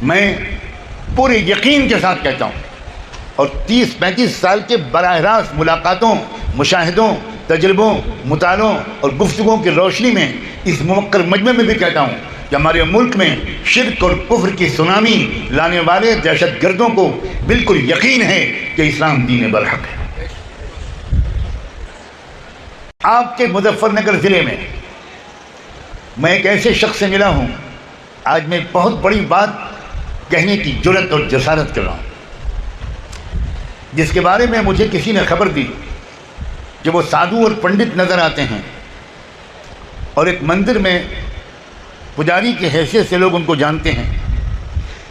میں پورے یقین کے ساتھ کہتا ہوں، اور 30-35 سال کے براہ راست ملاقاتوں، مشاہدوں، تجربوں، مطالعوں اور گفتگو کی روشنی میں اس موقر مجمع میں بھی کہتا ہوں کہ ہمارے ملک میں شرک اور کفر کی سونامی لانے والے دہشت گردوں کو بالکل یقین ہے کہ اسلام دین برحق ہے۔ آپ کے مظفر نگر ضلع میں ایک ایسے شخص سے ملا ہوں، آج میں بہت بڑی بات کہنے کی جرأت اور جسارت کر رہا ہوں، جس کے بارے میں مجھے کسی نے خبر دی کہ وہ سادھو اور پنڈت نظر آتے ہیں، اور ایک مندر میں پجاری کی حیثیت سے لوگ ان کو جانتے ہیں،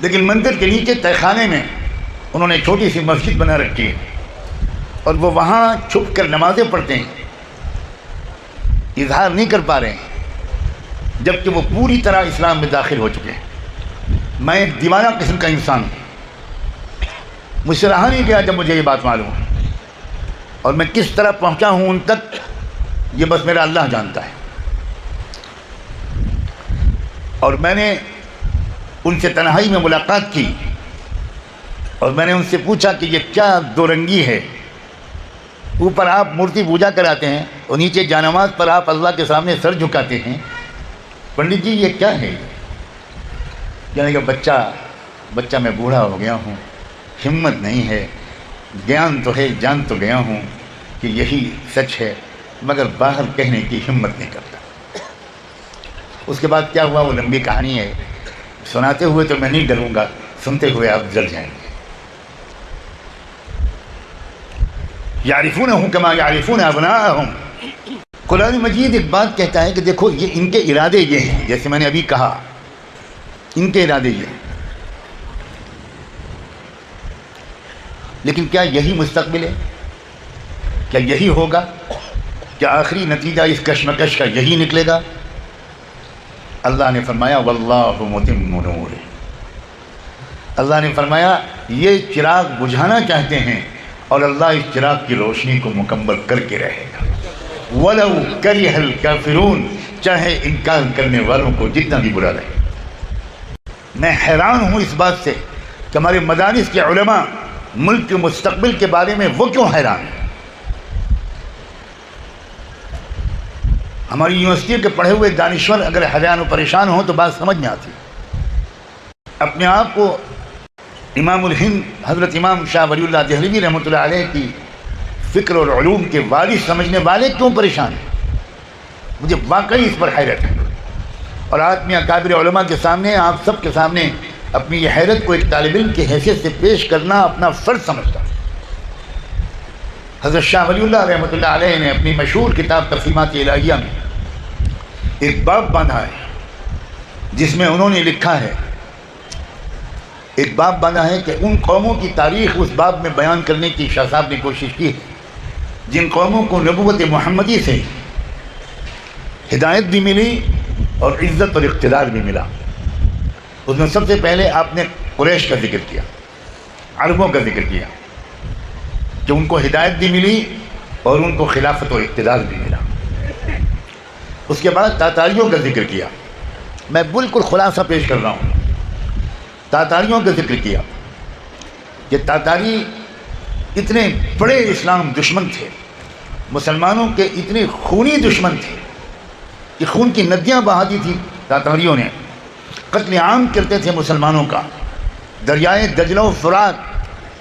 لیکن مندر کے نیچے تہہ خانے میں انہوں نے چھوٹی سی مسجد بنا رکھی ہے، اور وہ وہاں چھپ کر نمازیں پڑھتے ہیں، اظہار نہیں کر پا رہے ہیں، جبکہ وہ پوری طرح اسلام میں داخل ہو چکے ہیں۔ میں ایک دیوانہ قسم کا انسان ہوں، مجھ سے رہا نہیں گیا جب مجھے یہ بات معلوم ہے، اور میں کس طرح پہنچا ہوں ان تک یہ بس میرا اللہ جانتا ہے۔ اور میں نے ان سے تنہائی میں ملاقات کی، اور میں نے ان سے پوچھا کہ یہ کیا دو رنگی ہے، اوپر آپ مورتی پوجا کراتے ہیں اور نیچے جانماز پر آپ اللہ کے سامنے سر جھکاتے ہیں، پنڈت جی یہ کیا ہے؟ یعنی کہ بچہ میں بوڑھا ہو گیا ہوں، ہمت نہیں ہے، گیان تو ہے، جان تو گیا ہوں کہ یہی سچ ہے، مگر باہر کہنے کی ہمت نہیں کرتا۔ اس کے بعد کیا ہوا وہ لمبی کہانی ہے، سناتے ہوئے تو میں نہیں ڈروں گا، سنتے ہوئے آپ جل جائیں گے۔ یعرفونہ کما یعرفون ابناءہم، قرآن مجید ایک بات کہتا ہے کہ دیکھو یہ ان کے ارادے یہ ہیں، جیسے میں نے ابھی کہا ان کے ارادے یہ ہیں، لیکن کیا یہی مستقبل ہے؟ کیا یہی ہوگا؟ کیا آخری نتیجہ اس کشمکش کا یہی نکلے گا؟ اللہ نے فرمایا واللہ متم نورہ، اللہ نے فرمایا یہ چراغ بجھانا چاہتے ہیں اور اللہ اس چراغ کی روشنی کو مکمل کر کے رہے گا، وَلَوْ كَرِهَ الْكَافِرُونَ، چاہے انکار کرنے والوں کو جتنا بھی برا لگے۔ میں حیران ہوں اس بات سے کہ ہمارے مدارس کے علماء ملک کے مستقبل کے بارے میں وہ کیوں حیران ہیں؟ ہماری یونیورسٹی کے پڑھے ہوئے دانشور اگر حیران و پریشان ہوں تو بات سمجھ میں آتی۔ اپنے آپ کو امام الہند حضرت امام شاہ ولی اللہ دہلوی رحمۃ اللہ علیہ کی فکر اور علوم کے وارث سمجھنے والے کیوں پریشان ہیں؟ مجھے واقعی اس پر حیرت ہے، اور آج میں اکابر علماء کے سامنے، آپ سب کے سامنے اپنی یہ حیرت کو ایک طالب علم کی حیثیت سے پیش کرنا اپنا فرض سمجھتا ہوں۔ حضرت شاہ ولی اللہ رحمۃ اللہ علیہ نے اپنی مشہور کتاب تقسیمات الہیہ میں ایک باب باندھا ہے، جس میں انہوں نے لکھا ہے، ایک باب باندھا ہے کہ ان قوموں کی تاریخ اس باب میں بیان کرنے کی شاہ صاحب نے کوشش کی ہے جن قوموں کو نبوت محمدی سے ہدایت بھی ملی اور عزت اور اقتدار بھی ملا۔ اس میں سب سے پہلے آپ نے قریش کا ذکر کیا، عربوں کا ذکر کیا کہ ان کو ہدایت بھی ملی اور ان کو خلافت و اقتدار بھی ملا۔ اس کے بعد تاتاریوں کا ذکر کیا، میں بالکل خلاصہ پیش کر رہا ہوں۔ تاتاریوں کا ذکر کیا کہ تاتاری اتنے بڑے اسلام دشمن تھے، مسلمانوں کے اتنے خونی دشمن تھے کہ خون کی ندیاں بہا دی تھی تاتاریوں نے، قتل عام کرتے تھے مسلمانوں کا۔ دریائے دجلہ و فرات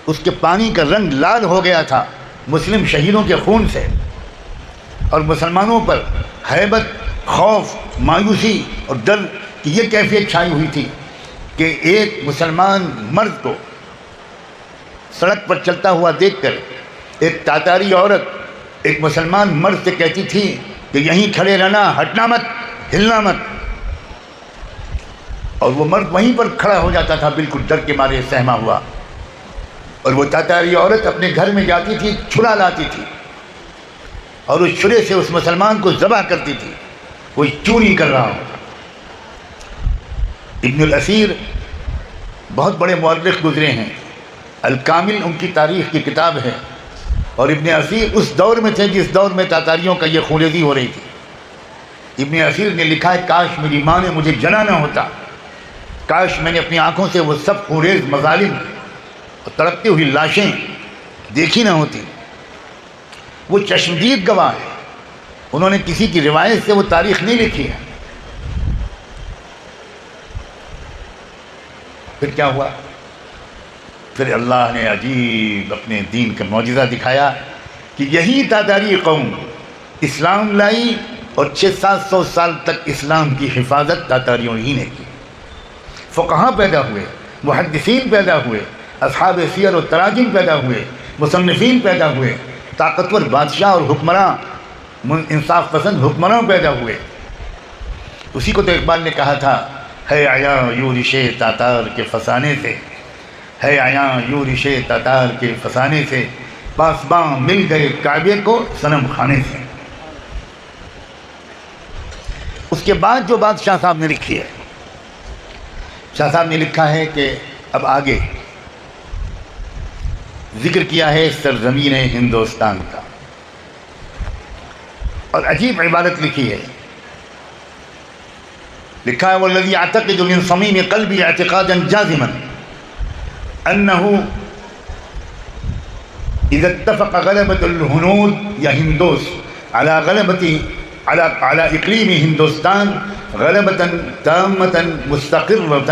اس کے پانی کا رنگ لال ہو گیا تھا مسلم شہیدوں کے خون سے، اور مسلمانوں پر ہیبت، خوف، مایوسی اور ڈر کی یہ کیفیت چھائی ہوئی تھی کہ ایک مسلمان مرد کو سڑک پر چلتا ہوا دیکھ کر ایک تاتاری عورت ایک مسلمان مرد سے کہتی تھی کہ یہیں کھڑے رہنا، ہٹنا مت، ہلنا مت، اور وہ مرد وہیں پر کھڑا ہو جاتا تھا بالکل ڈر کے مارے سہما ہوا، اور وہ تاتاری عورت اپنے گھر میں جاتی تھی، چھرا لاتی تھی اور اس چھرے سے اس مسلمان کو ذبح کرتی تھی، کوئی چوری کر رہا ہوتا۔ ابن الاسیر بہت بڑے مورخ گزرے ہیں، الکامل ان کی تاریخ کی کتاب ہے، اور ابن اسیر اس دور میں تھے جس دور میں تاتاریوں کا یہ خونریزی ہو رہی تھی۔ ابن اسیر نے لکھا ہے کاش میری ماں نے مجھے جنا نہ ہوتا، کاش میں نے اپنی آنکھوں سے وہ سب خونریز مظالم اور تڑپتی ہوئی لاشیں دیکھی نہ ہوتی۔ وہ چشمدید گواہ ہے، انہوں نے کسی کی روایت سے وہ تاریخ نہیں لکھی ہے۔ پھر کیا ہوا؟ پھر اللہ نے عجیب اپنے دین کا معجزہ دکھایا کہ یہی تاتاری قوم اسلام لائی اور 600-700 سال تک اسلام کی حفاظت تاتاریوں ہی نے کی۔ فقہاء پیدا ہوئے، محدثین پیدا ہوئے، اصحاب سیر و تراجم پیدا ہوئے، مصنفین پیدا ہوئے، طاقتور بادشاہ اور حکمراں، انصاف پسند حکمراں پیدا ہوئے۔ اسی کو تو اقبال نے کہا تھا، ہے عیاں یورش تاتار کے فسانے سے، ہے عیاں یورش تاتار کے فسانے سے، پاسباں مل گئے کعبے کو صنم خانے سے۔ اس کے بعد جو بات شاہ صاحب نے لکھی ہے، شاہ صاحب نے لکھا ہے کہ اب آگے ذکر کیا ہے سرزمین ہندوستان کا، اور عجیب عبارت لکھی ہے، لکھا ہے والذی اعتقد من صمیم قلبی اعتقادا جازما انه اذا اتفق غلبة الهنود یا ہندوس على اقلیم ہندوستان غلبة تامة مستقرة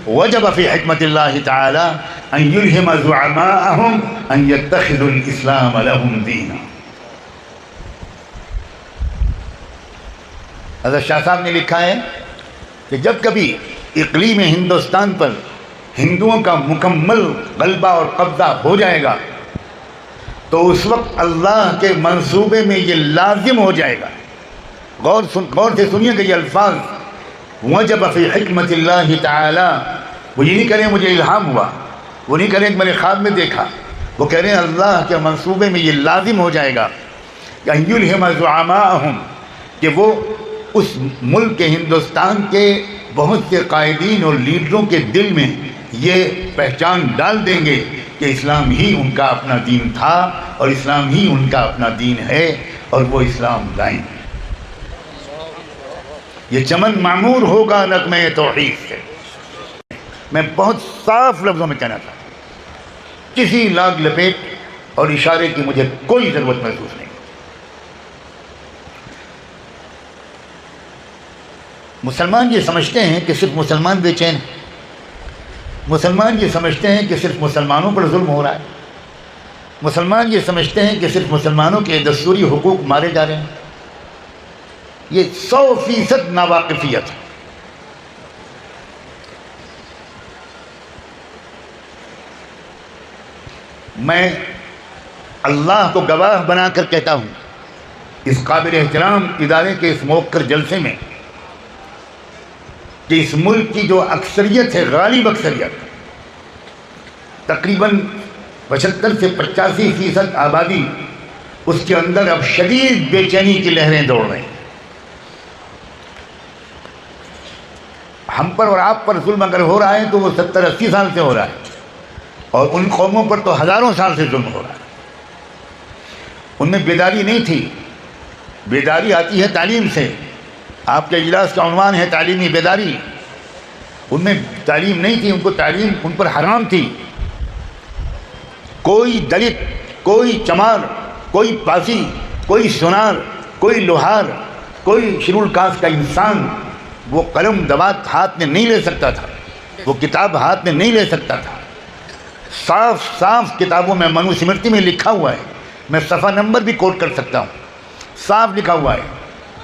وجب في حکمت اللہ تعالی ان يلهم زعماءهم ان يتخذوا الاسلام لهم دینا۔ حضرت شاہ صاحب نے لکھا ہے کہ جب کبھی اقلیم ہندوستان پر ہندوؤں کا مکمل غلبہ اور قبضہ ہو جائے گا تو اس وقت اللہ کے منصوبے میں یہ لازم ہو جائے گا۔ غور سے سنیے کہ یہ الفاظ وجب فی حکمت اللہ تعالی، وہ یہ نہیں کہہ رہے مجھے الہام ہوا، وہ نہیں کہہ رہے کہ میں نے خواب میں دیکھا، وہ کہہ رہے ہیں اللہ کے منصوبے میں یہ لازم ہو جائے گا کہ ان یلہم زعماءہم، کہ وہ اس ملک کے ہندوستان کے بہت سے قائدین اور لیڈروں کے دل میں یہ پہچان ڈال دیں گے کہ اسلام ہی ان کا اپنا دین تھا اور اسلام ہی ان کا اپنا دین ہے، اور وہ اسلام لائیں گے۔ یہ چمن معمور ہوگا نغمہ توحید سے۔ میں بہت صاف لفظوں میں کہنا چاہتا ہوں، کسی لاگ لپیٹ اور اشارے کی مجھے کوئی ضرورت محسوس نہیں۔ مسلمان یہ سمجھتے ہیں کہ صرف مسلمان بے چین ہیں، مسلمان یہ سمجھتے ہیں کہ صرف مسلمانوں پر ظلم ہو رہا ہے، مسلمان یہ سمجھتے ہیں کہ صرف مسلمانوں کے دستوری حقوق مارے جا رہے ہیں۔ یہ 100% ناواقفیت ہے۔ میں اللہ کو گواہ بنا کر کہتا ہوں اس قابل احترام ادارے کے اس موقر جلسے میں کہ اس ملک کی جو اکثریت ہے، غالب اکثریت، تقریباً 75 سے 85% آبادی، اس کے اندر اب شدید بے چینی کی لہریں دوڑ رہی ہیں۔ ہم پر اور آپ پر ظلم اگر ہو رہا ہے تو وہ 70-80 سال سے ہو رہا ہے، اور ان قوموں پر تو ہزاروں سال سے ظلم ہو رہا ہے۔ ان میں بیداری نہیں تھی، بیداری آتی ہے تعلیم سے۔ آپ کے اجلاس کا عنوان ہے تعلیمی بیداری۔ ان میں تعلیم نہیں تھی، ان کو تعلیم ان پر حرام تھی۔ کوئی دلت، کوئی چمار، کوئی پاسی، کوئی سونار، کوئی لوہار، کوئی شیڈول کاسٹ کا انسان وہ قلم دوات ہاتھ میں نہیں لے سکتا تھا، وہ کتاب ہاتھ میں نہیں لے سکتا تھا۔ صاف صاف کتابوں میں منو سمرتی میں لکھا ہوا ہے، میں صفحہ نمبر بھی کوٹ کر سکتا ہوں، صاف لکھا ہوا ہے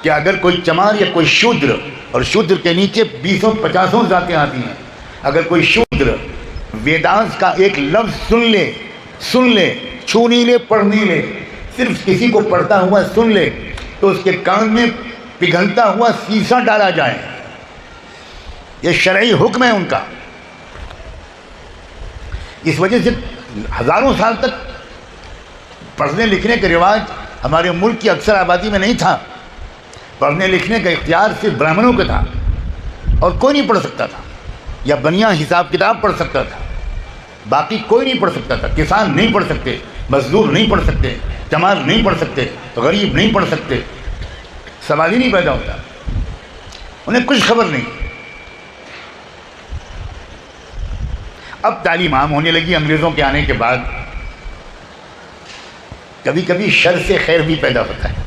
کہ اگر کوئی چمار یا کوئی شودر، اور شودر کے نیچے 20-50 ذاتیں آتی ہیں، اگر کوئی شودر ویدانت کا ایک لفظ سن لے، چھو نہیں لے، پڑھ نہیں لے، صرف کسی کو پڑھتا ہوا سن لے تو اس کے کان میں پگھلتا ہوا سیسا ڈالا جائے۔ یہ شرعی حکم ہے ان کا۔ اس وجہ سے ہزاروں سال تک پڑھنے لکھنے کا رواج ہمارے ملک کی اکثر آبادی میں نہیں تھا۔ پڑھنے لکھنے کا اختیار صرف برہمنوں کا تھا، اور کوئی نہیں پڑھ سکتا تھا، یا بنیا حساب کتاب پڑھ سکتا تھا، باقی کوئی نہیں پڑھ سکتا تھا۔ کسان نہیں پڑھ سکتے، مزدور نہیں پڑھ سکتے، چمار نہیں پڑھ سکتے، غریب نہیں پڑھ سکتے، سوال ہی نہیں پیدا ہوتا، انہیں کچھ خبر نہیں۔ اب تعلیم عام ہونے لگی انگریزوں کے آنے کے بعد. کبھی کبھی شر سے خیر بھی پیدا ہوتا ہے.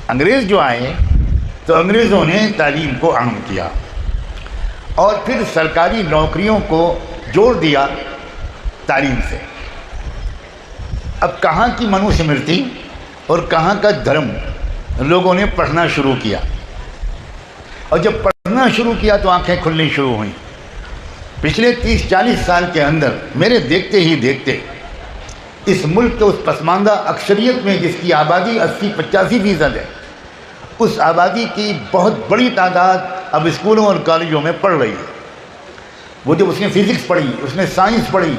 انگریز جو آئے تو انگریزوں نے تعلیم کو عام کیا اور پھر سرکاری نوکریوں کو جوڑ دیا تعلیم سے. اب کہاں کی منو سمرتی اور کہاں کا دھرم لوگوں نے پڑھنا شروع کیا، اور جب پڑھنا شروع کیا تو آنکھیں کھلنی شروع ہوئیں. پچھلے 30-40 سال کے اندر میرے دیکھتے ہی دیکھتے اس ملک کے اس پسماندہ اکثریت میں جس کی آبادی 80-85% ہے، اس آبادی کی بہت بڑی تعداد اب اسکولوں اور کالجوں میں پڑھ رہی ہے. وہ جب اس نے فزکس پڑھی، اس نے سائنس پڑھی،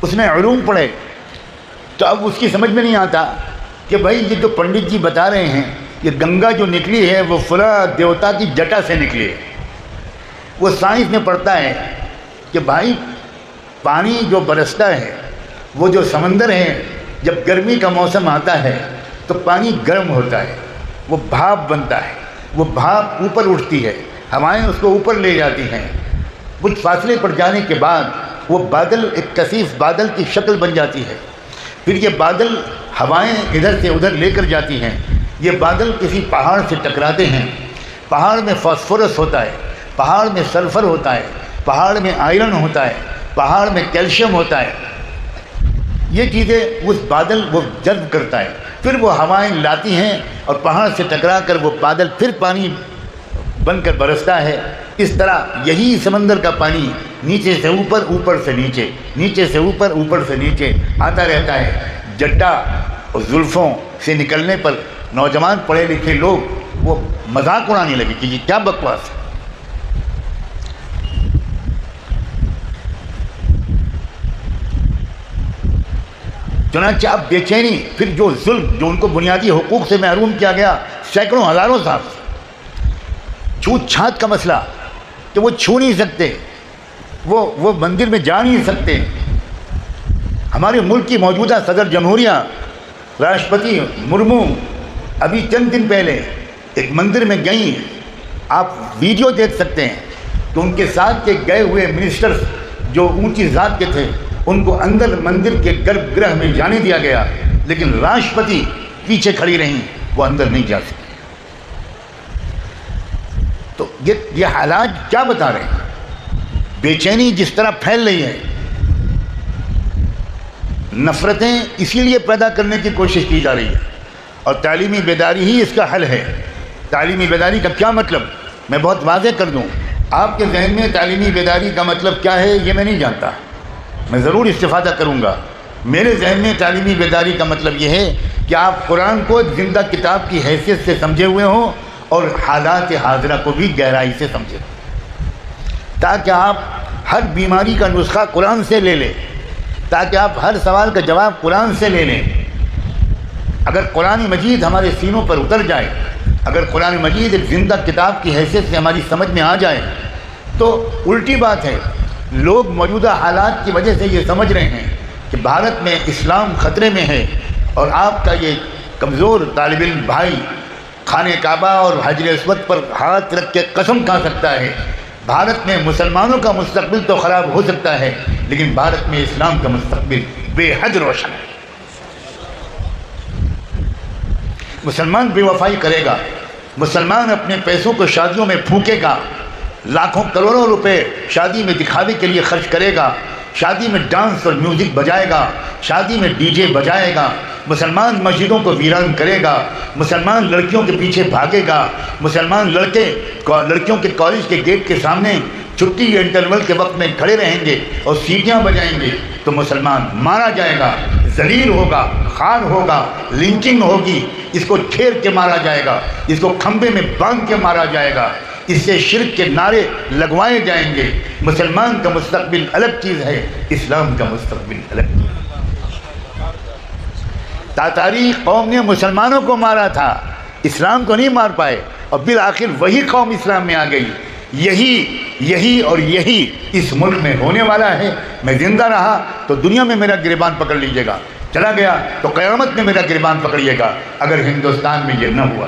اس نے علوم پڑھے، تو اب اس کی سمجھ میں نہیں آتا کہ بھائی یہ جو پنڈت جی بتا رہے ہیں کہ گنگا جو نکلی ہے وہ فلاں دیوتا کی جٹا سے نکلی ہے. وہ سائنس میں پڑھتا ہے کہ بھائی پانی جو برستا ہے، وہ جو سمندر ہے، جب گرمی کا موسم آتا ہے تو پانی گرم ہوتا ہے، وہ بھاپ بنتا ہے، وہ بھاپ اوپر اٹھتی ہے، ہوائیں اس کو اوپر لے جاتی ہیں. کچھ فاصلے پر جانے کے بعد وہ بادل ایک کثیف بادل کی شکل بن جاتی ہے. پھر یہ بادل ہوائیں ادھر سے ادھر لے کر جاتی ہیں. یہ بادل کسی پہاڑ سے ٹکراتے ہیں. پہاڑ میں فاسفورس ہوتا ہے، پہاڑ میں سلفر ہوتا ہے، پہاڑ میں آئرن ہوتا ہے، پہاڑ میں کیلشیم ہوتا ہے. یہ چیزیں اس بادل وہ جذب کرتا ہے. پھر وہ ہوائیں لاتی ہیں اور پہاڑ سے ٹکرا کر وہ بادل پھر پانی بن کر برستا ہے. اس طرح یہی سمندر کا پانی نیچے سے اوپر، اوپر سے نیچے، نیچے سے اوپر، اوپر سے نیچے آتا رہتا ہے. جٹا اور زلفوں سے نکلنے پر نوجوان پڑھے لکھے لوگ وہ مذاق اڑانے لگے کہ یہ کیا بکواس ہے. چنانچہ اب بے چینی، پھر جو ظلم جو ان کو بنیادی حقوق سے محروم کیا گیا سینکڑوں ہزاروں سال سے، چھوت چھات کا مسئلہ کہ وہ چھو نہیں سکتے، وہ مندر میں جا نہیں سکتے. ہمارے ملک کی موجودہ صدر جمہوریہ راشٹرپتی مرمو ابھی چند دن پہلے ایک مندر میں گئیں. آپ ویڈیو دیکھ سکتے ہیں کہ ان کے ساتھ کے گئے ہوئے منسٹرز جو اونچی ذات کے تھے ان کو اندر مندر کے گربھ گرہ میں جانے دیا گیا، لیکن راشٹرپتی پیچھے کھڑی رہیں، وہ اندر نہیں جا سکتے. تو یہ حالات کیا بتا رہے ہیں؟ بے چینی جس طرح پھیل رہی ہے، نفرتیں اسی لیے پیدا کرنے کی کوشش کی جا رہی ہے، اور تعلیمی بیداری ہی اس کا حل ہے. تعلیمی بیداری کا کیا مطلب میں بہت واضح کر دوں. آپ کے ذہن میں تعلیمی بیداری کا مطلب کیا ہے یہ میں نہیں جانتا، میں ضرور استفادہ کروں گا. میرے ذہن میں تعلیمی بیداری کا مطلب یہ ہے کہ آپ قرآن کو زندہ کتاب کی حیثیت سے سمجھے ہوئے ہوں اور حالات حاضرہ کو بھی گہرائی سے سمجھیں، تاکہ آپ ہر بیماری کا نسخہ قرآن سے لے لیں، تاکہ آپ ہر سوال کا جواب قرآن سے لے لیں. اگر قرآن مجید ہمارے سینوں پر اتر جائے، اگر قرآن مجید ایک زندہ کتاب کی حیثیت سے ہماری سمجھ میں آ جائے، تو الٹی بات ہے، لوگ موجودہ حالات کی وجہ سے یہ سمجھ رہے ہیں کہ بھارت میں اسلام خطرے میں ہے، اور آپ کا یہ کمزور طالب علم بھائی خانہ کعبہ اور حجر اسود پر ہاتھ رکھ کے قسم کھا سکتا ہے بھارت میں مسلمانوں کا مستقبل تو خراب ہو سکتا ہے لیکن بھارت میں اسلام کا مستقبل بے حد روشن ہے. مسلمان بے وفائی کرے گا، مسلمان اپنے پیسوں کو شادیوں میں پھونکے گا، لاکھوں کروڑوں روپے شادی میں دکھاوے کے لیے خرچ کرے گا، شادی میں ڈانس اور میوزک بجائے گا، شادی میں ڈی جے بجائے گا، مسلمان مسجدوں کو ویران کرے گا، مسلمان لڑکیوں کے پیچھے بھاگے گا، مسلمان لڑکیوں کے کالج کے گیٹ کے سامنے چھٹی یا انٹرول کے وقت میں کھڑے رہیں گے اور سیٹیاں بجائیں گے، تو مسلمان مارا جائے گا، ذلیل ہوگا، خوار ہوگا، لنچنگ ہوگی، اس کو چھیر کے مارا جائے گا، اس کو کھمبے میں باندھ کے مارا جائے گا، اس سے شرک کے نعرے لگوائے جائیں گے. مسلمان کا مستقبل الگ چیز ہے، اسلام کا مستقبل الگ چیز ہے. تاتاری قوم نے مسلمانوں کو مارا تھا، اسلام کو نہیں مار پائے، اور بالآخر وہی قوم اسلام میں آ گئی. یہی اس ملک میں ہونے والا ہے. میں زندہ رہا تو دنیا میں میرا گریبان پکڑ لیجیے گا، چلا گیا تو قیامت میں میرا گریبان پکڑیے گا، اگر ہندوستان میں یہ نہ ہوا.